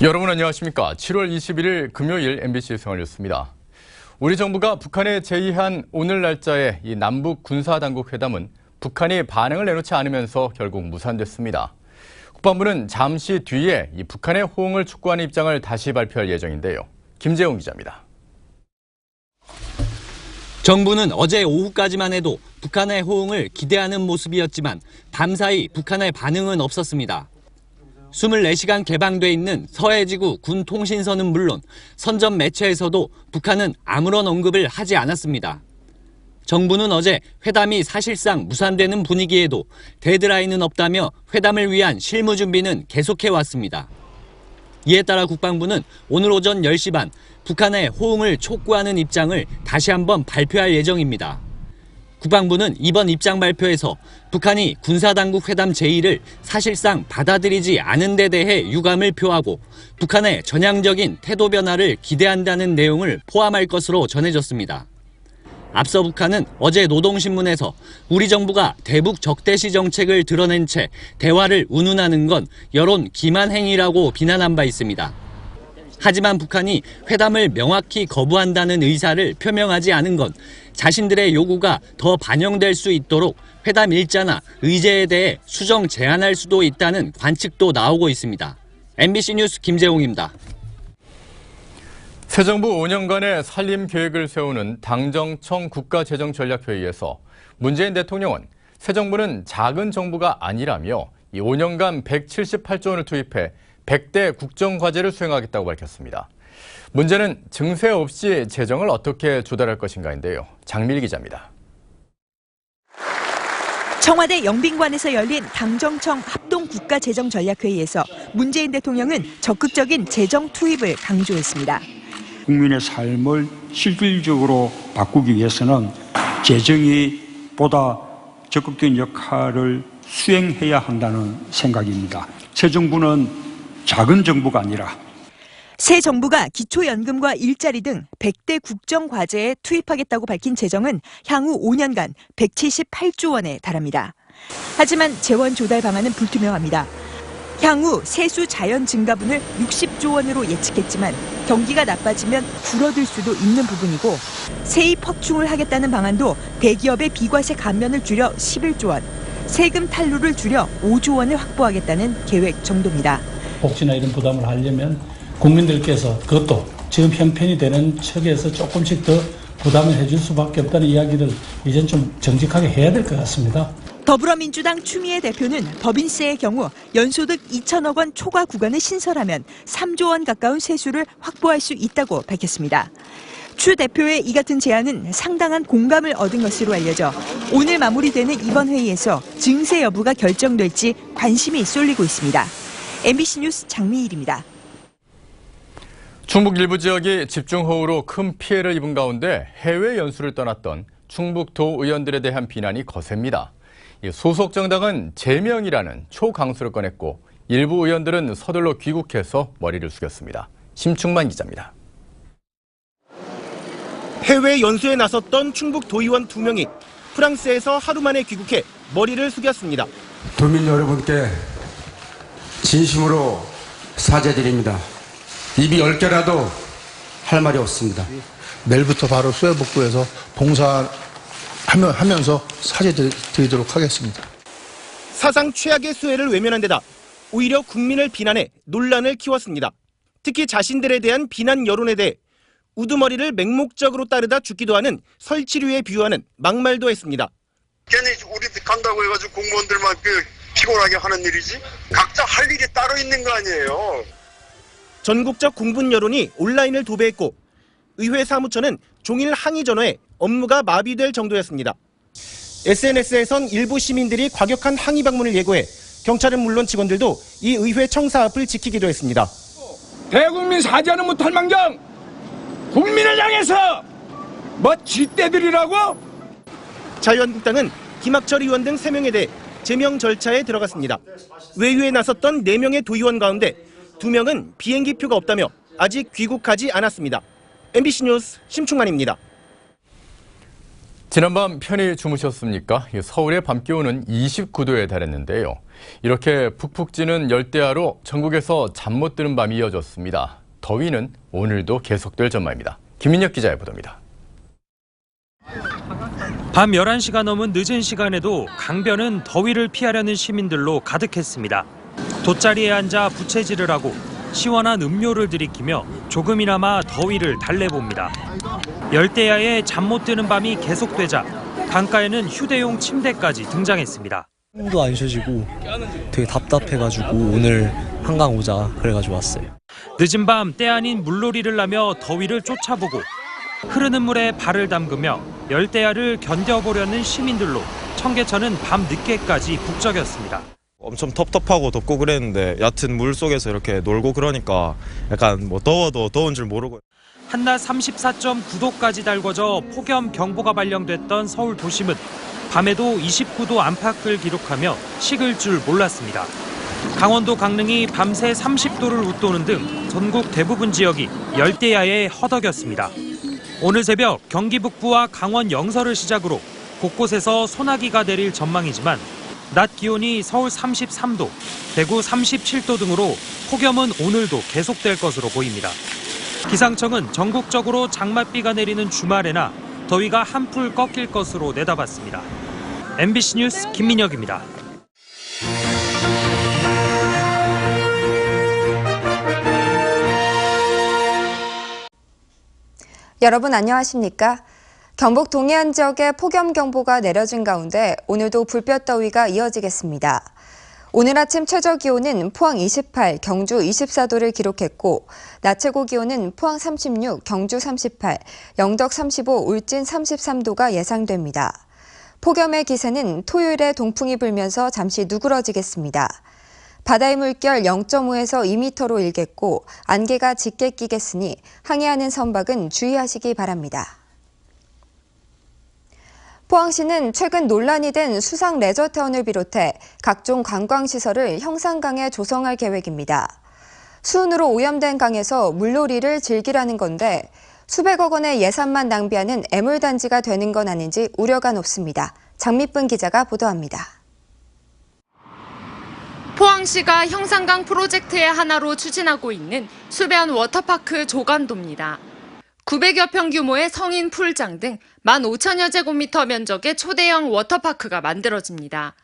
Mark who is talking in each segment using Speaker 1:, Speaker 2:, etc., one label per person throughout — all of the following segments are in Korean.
Speaker 1: 여러분 안녕하십니까? 7월 21일 금요일 MBC 생활뉴스입니다. 우리 정부가 북한에 제의한 오늘 날짜의 이 남북 군사당국 회담은 북한이 반응을 내놓지 않으면서 결국 무산됐습니다. 국방부는 잠시 뒤에 이 북한의 호응을 촉구하는 입장을 다시 발표할 예정인데요. 김재용 기자입니다.
Speaker 2: 정부는 어제 오후까지만 해도 북한의 호응을 기대하는 모습이었지만 밤사이 북한의 반응은 없었습니다. 24시간 개방돼 있는 서해지구 군 통신선은 물론 선전 매체에서도 북한은 아무런 언급을 하지 않았습니다. 정부는 어제 회담이 사실상 무산되는 분위기에도 데드라인은 없다며 회담을 위한 실무 준비는 계속해왔습니다. 이에 따라 국방부는 오늘 오전 10시 반 북한의 호응을 촉구하는 입장을 다시 한번 발표할 예정입니다. 국방부는 이번 입장 발표에서 북한이 군사당국 회담 제의를 사실상 받아들이지 않은 데 대해 유감을 표하고 북한의 전향적인 태도 변화를 기대한다는 내용을 포함할 것으로 전해졌습니다. 앞서 북한은 어제 노동신문에서 우리 정부가 대북 적대시 정책을 드러낸 채 대화를 운운하는 건 여론 기만 행위라고 비난한 바 있습니다. 하지만 북한이 회담을 명확히 거부한다는 의사를 표명하지 않은 건 자신들의 요구가 더 반영될 수 있도록 회담 일자나 의제에 대해 수정 제한할 수도 있다는 관측도 나오고 있습니다. MBC 뉴스 김재홍입니다.
Speaker 1: 새 정부 5년간의 살림 계획을 세우는 당정청 국가재정전략회의에서 문재인 대통령은 새 정부는 작은 정부가 아니라며 이 5년간 178조 원을 투입해 100대 국정과제를 수행하겠다고 밝혔습니다. 문제는 증세 없이 재정을 어떻게 조달할 것인가인데요. 장밀 기자입니다.
Speaker 3: 청와대 영빈관에서 열린 당정청 합동국가재정전략회의에서 문재인 대통령은 적극적인 재정 투입을 강조했습니다.
Speaker 4: 국민의 삶을 실질적으로 바꾸기 위해서는 재정이 보다 적극적인 역할을 수행해야 한다는 생각입니다. 새 정부는 작은 정부가 아니라
Speaker 3: 새 정부가 기초연금과 일자리 등 100대 국정과제에 투입하겠다고 밝힌 재정은 향후 5년간 178조 원에 달합니다. 하지만 재원 조달 방안은 불투명합니다. 향후 세수 자연 증가분을 60조 원으로 예측했지만 경기가 나빠지면 줄어들 수도 있는 부분이고 세입 확충을 하겠다는 방안도 대기업의 비과세 감면을 줄여 11조 원, 세금 탈루를 줄여 5조 원을 확보하겠다는 계획 정도입니다.
Speaker 5: 복지나 이런 부담을 하려면 국민들께서 그것도 지금 형편이 되는 척에서 조금씩 더 부담을 해줄 수밖에 없다는 이야기를 이젠 좀 정직하게 해야 될 것 같습니다.
Speaker 3: 더불어민주당 추미애 대표는 법인세의 경우 연소득 2천억 원 초과 구간을 신설하면 3조 원 가까운 세수를 확보할 수 있다고 밝혔습니다. 추 대표의 이 같은 제안은 상당한 공감을 얻은 것으로 알려져 오늘 마무리되는 이번 회의에서 증세 여부가 결정될지 관심이 쏠리고 있습니다. MBC 뉴스 장미일입니다.
Speaker 1: 충북 일부 지역이 집중호우로 큰 피해를 입은 가운데 해외 연수를 떠났던 충북도 의원들에 대한 비난이 거셉니다. 소속 정당은 제명이라는 초강수를 꺼냈고 일부 의원들은 서둘러 귀국해서 머리를 숙였습니다. 심충만 기자입니다.
Speaker 6: 해외 연수에 나섰던 충북 도의원 2명이 프랑스에서 하루 만에 귀국해 머리를 숙였습니다.
Speaker 7: 도민 여러분께 진심으로 사죄드립니다. 입이 10개라도 할 말이 없습니다.
Speaker 8: 내일부터 바로 수해복구해서 봉사하면서 사죄드리도록 하겠습니다.
Speaker 6: 사상 최악의 수해를 외면한 데다 오히려 국민을 비난해 논란을 키웠습니다. 특히 자신들에 대한 비난 여론에 대해 우두머리를 맹목적으로 따르다 죽기도 하는 설치류에 비유하는 막말도 했습니다.
Speaker 9: 괜히 우리 간다고 해가지고 공무원들만 피곤하게 하는 일이지? 각자 할 일이 따로 있는 거 아니에요.
Speaker 6: 전국적 공분 여론이 온라인을 도배했고 의회 사무처는 종일 항의 전화에 업무가 마비될 정도였습니다. SNS에선 일부 시민들이 과격한 항의 방문을 예고해 경찰은 물론 직원들도 이 의회 청사 앞을 지키기도 했습니다.
Speaker 10: 대국민 사죄는 못할 망정 국민을 향해서 쥐떼들이라고?
Speaker 6: 자유한국당은 김학철 의원 등 3명에 대해 제명 절차에 들어갔습니다. 외유에 나섰던 4명의 도의원 가운데 2명은 비행기표가 없다며 아직 귀국하지 않았습니다. MBC 뉴스 심충만입니다.
Speaker 1: 지난밤 편히 주무셨습니까? 서울의 밤 기온은 29도에 달했는데요. 이렇게 푹푹 찌는 열대야로 전국에서 잠 못 드는 밤이 이어졌습니다. 더위는 오늘도 계속될 전망입니다. 김민혁 기자의 보도입니다.
Speaker 11: 밤 11시가 넘은 늦은 시간에도 강변은 더위를 피하려는 시민들로 가득했습니다. 돗자리에 앉아 부채질을 하고 시원한 음료를 들이키며 조금이나마 더위를 달래봅니다. 열대야에 잠 못 드는 밤이 계속되자 강가에는 휴대용 침대까지 등장했습니다.
Speaker 12: 숨도 안 쉬어지고 되게 답답해가지고 오늘 한강 오자 그래가지고 왔어요.
Speaker 11: 늦은 밤 때 아닌 물놀이를 하며 더위를 쫓아보고 흐르는 물에 발을 담그며 열대야를 견뎌보려는 시민들로 청계천은 밤 늦게까지 북적였습니다.
Speaker 13: 엄청 텁텁하고 덥고 그랬는데 얕은 물 속에서 이렇게 놀고 그러니까 약간 더워도 더운 줄 모르고.
Speaker 11: 한낮 34.9도까지 달궈져 폭염 경보가 발령됐던 서울 도심은 밤에도 29도 안팎을 기록하며 식을 줄 몰랐습니다. 강원도 강릉이 밤새 30도를 웃도는 등 전국 대부분 지역이 열대야에 허덕였습니다. 오늘 새벽 경기 북부와 강원 영서를 시작으로 곳곳에서 소나기가 내릴 전망이지만 낮 기온이 서울 33도, 대구 37도 등으로 폭염은 오늘도 계속될 것으로 보입니다. 기상청은 전국적으로 장맛비가 내리는 주말에나 더위가 한풀 꺾일 것으로 내다봤습니다. MBC 뉴스 김민혁입니다.
Speaker 14: 여러분 안녕하십니까? 경북 동해안 지역에 폭염경보가 내려진 가운데 오늘도 불볕더위가 이어지겠습니다. 오늘 아침 최저기온은 포항 28, 경주 24도를 기록했고 낮 최고기온은 포항 36, 경주 38, 영덕 35, 울진 33도가 예상됩니다. 폭염의 기세는 토요일에 동풍이 불면서 잠시 누그러지겠습니다. 바다의 물결 0.5에서 2m로 일겠고 안개가 짙게 끼겠으니 항해하는 선박은 주의하시기 바랍니다. 포항시는 최근 논란이 된 수상 레저타운을 비롯해 각종 관광시설을 형산강에 조성할 계획입니다. 수은으로 오염된 강에서 물놀이를 즐기라는 건데 수백억 원의 예산만 낭비하는 애물단지가 되는 건 아닌지 우려가 높습니다. 장미쁜 기자가 보도합니다.
Speaker 15: 포항시가 형산강 프로젝트의 하나로 추진하고 있는 수변 워터파크 조간도입니다. 900여 평 규모의 성인 풀장 등 15,000여 제곱미터 면적의 초대형 워터파크가 만들어집니다.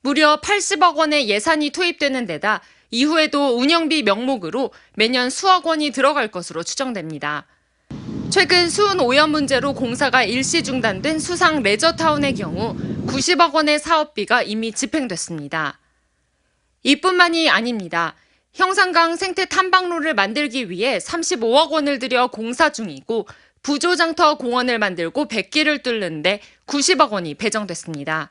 Speaker 15: 무려 80억 원의 예산이 투입되는 데다 이후에도 운영비 명목으로 매년 수억 원이 들어갈 것으로 추정됩니다. 최근 수은 오염 문제로 공사가 일시 중단된 수상 레저타운의 경우 90억 원의 사업비가 이미 집행됐습니다. 이뿐만이 아닙니다. 형산강 생태 탐방로를 만들기 위해 35억 원을 들여 공사 중이고 부조장터 공원을 만들고 백기를 뚫는데 90억 원이 배정됐습니다.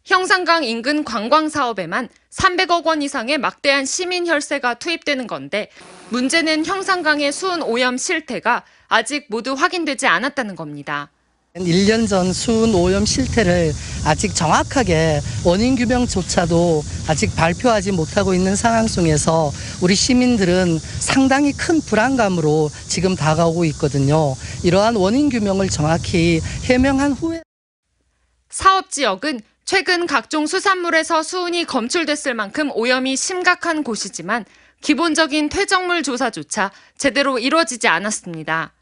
Speaker 15: 형산강 인근 관광 사업에만 300억 원 이상의 막대한 시민 혈세가 투입되는 건데 문제는 형산강의 수은 오염 실태가 아직 모두 확인되지 않았다는 겁니다.
Speaker 16: 1년 전 수은 오염 실태를 아직 정확하게 원인 규명조차도 아직 발표하지 못하고 있는 상황 속에서 우리 시민들은 상당히 큰 불안감으로 지금 다가오고 있거든요. 이러한 원인 규명을 정확히 해명한 후에
Speaker 15: 사업 지역은 최근 각종 수산물에서 수은이 검출됐을 만큼 오염이 심각한 곳이지만 기본적인 퇴적물 조사조차 제대로 이루어지지 않았습니다.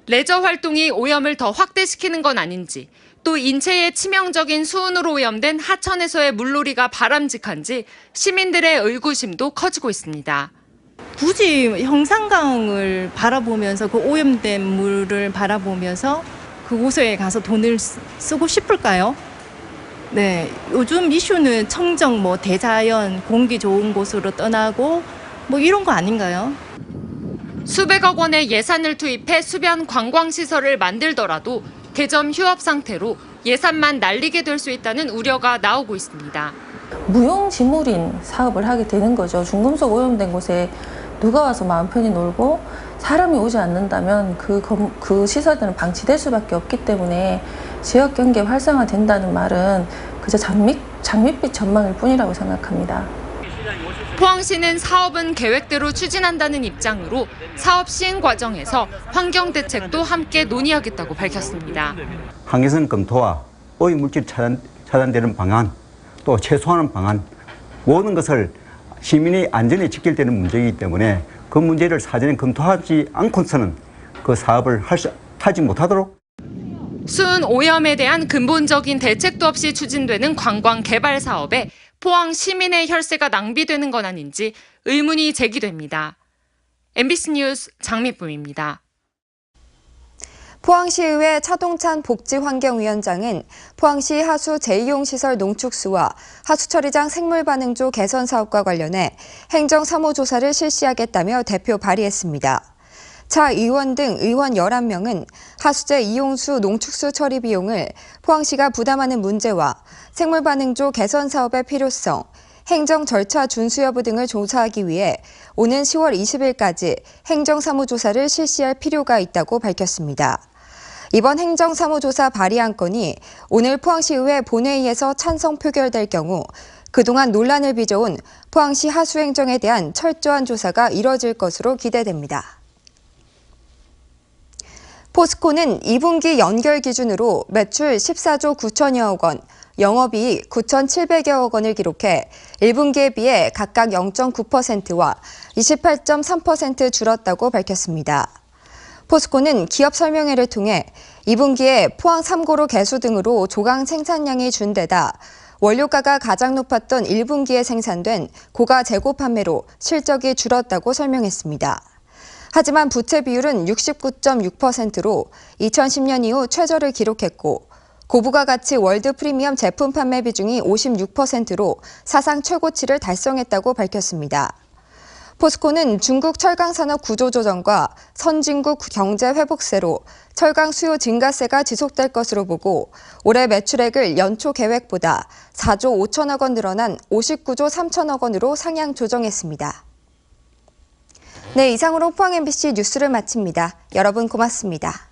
Speaker 15: 레저 활동이 오염을 더 확대시키는 건 아닌지, 또 인체에 치명적인 수은으로 오염된 하천에서의 물놀이가 바람직한지 시민들의 의구심도 커지고 있습니다.
Speaker 17: 굳이 형산강을 바라보면서 그 오염된 물을 바라보면서 그곳에 가서 돈을 쓰고 싶을까요? 네, 요즘 이슈는 청정, 대자연, 공기 좋은 곳으로 떠나고 이런 거 아닌가요?
Speaker 15: 수백억 원의 예산을 투입해 수변 관광시설을 만들더라도 개점 휴업 상태로 예산만 날리게 될 수 있다는 우려가 나오고 있습니다.
Speaker 18: 무용지물인 사업을 하게 되는 거죠. 중금속 오염된 곳에 누가 와서 마음 편히 놀고 사람이 오지 않는다면 그 시설들은 방치될 수밖에 없기 때문에 지역 경계 활성화된다는 말은 그저 장밋빛 전망일 뿐이라고 생각합니다.
Speaker 15: 포항시는 사업은 계획대로 추진한다는 입장으로 사업 시행 과정에서 환경 대책도 함께 논의하겠다고 밝혔습니다.
Speaker 19: 항해선 검토와 오염물질 차단되는 방안, 또 최소화하는 방안, 모든 것을 시민의 안전에 직결되는 문제이기 때문에 그 문제를 사전에 검토하지 않고서는 그 사업을 하지 못하도록.
Speaker 15: 수은 오염에 대한 근본적인 대책도 없이 추진되는 관광 개발 사업에 포항 시민의 혈세가 낭비되는 건 아닌지 의문이 제기됩니다. MBC 뉴스 장미쁨입니다.
Speaker 14: 포항시의회 차동찬 복지환경위원장은 포항시 하수 재이용시설 농축수와 하수처리장 생물반응조 개선 사업과 관련해 행정사무조사를 실시하겠다며 대표 발의했습니다. 차 의원 등 의원 11명은 하수재 이용수 농축수 처리 비용을 포항시가 부담하는 문제와 생물반응조 개선 사업의 필요성, 행정 절차 준수 여부 등을 조사하기 위해 오는 10월 20일까지 행정사무조사를 실시할 필요가 있다고 밝혔습니다. 이번 행정사무조사 발의안건이 오늘 포항시의회 본회의에서 찬성 표결될 경우 그동안 논란을 빚어온 포항시 하수행정에 대한 철저한 조사가 이뤄질 것으로 기대됩니다. 포스코는 2분기 연결 기준으로 매출 14조 9천여억 원, 영업이익 9,700여억 원을 기록해 1분기에 비해 각각 0.9%와 28.3% 줄었다고 밝혔습니다. 포스코는 기업 설명회를 통해 2분기에 포항 3고로 개수 등으로 조강 생산량이 준 데다 원료가가 가장 높았던 1분기에 생산된 고가 재고 판매로 실적이 줄었다고 설명했습니다. 하지만 부채 비율은 69.6%로 2010년 이후 최저를 기록했고 고부가 가치 월드 프리미엄 제품 판매 비중이 56%로 사상 최고치를 달성했다고 밝혔습니다. 포스코는 중국 철강산업 구조조정과 선진국 경제 회복세로 철강 수요 증가세가 지속될 것으로 보고 올해 매출액을 연초 계획보다 4조 5천억 원 늘어난 59조 3천억 원으로 상향 조정했습니다. 네, 이상으로 포항 MBC 뉴스를 마칩니다. 여러분 고맙습니다.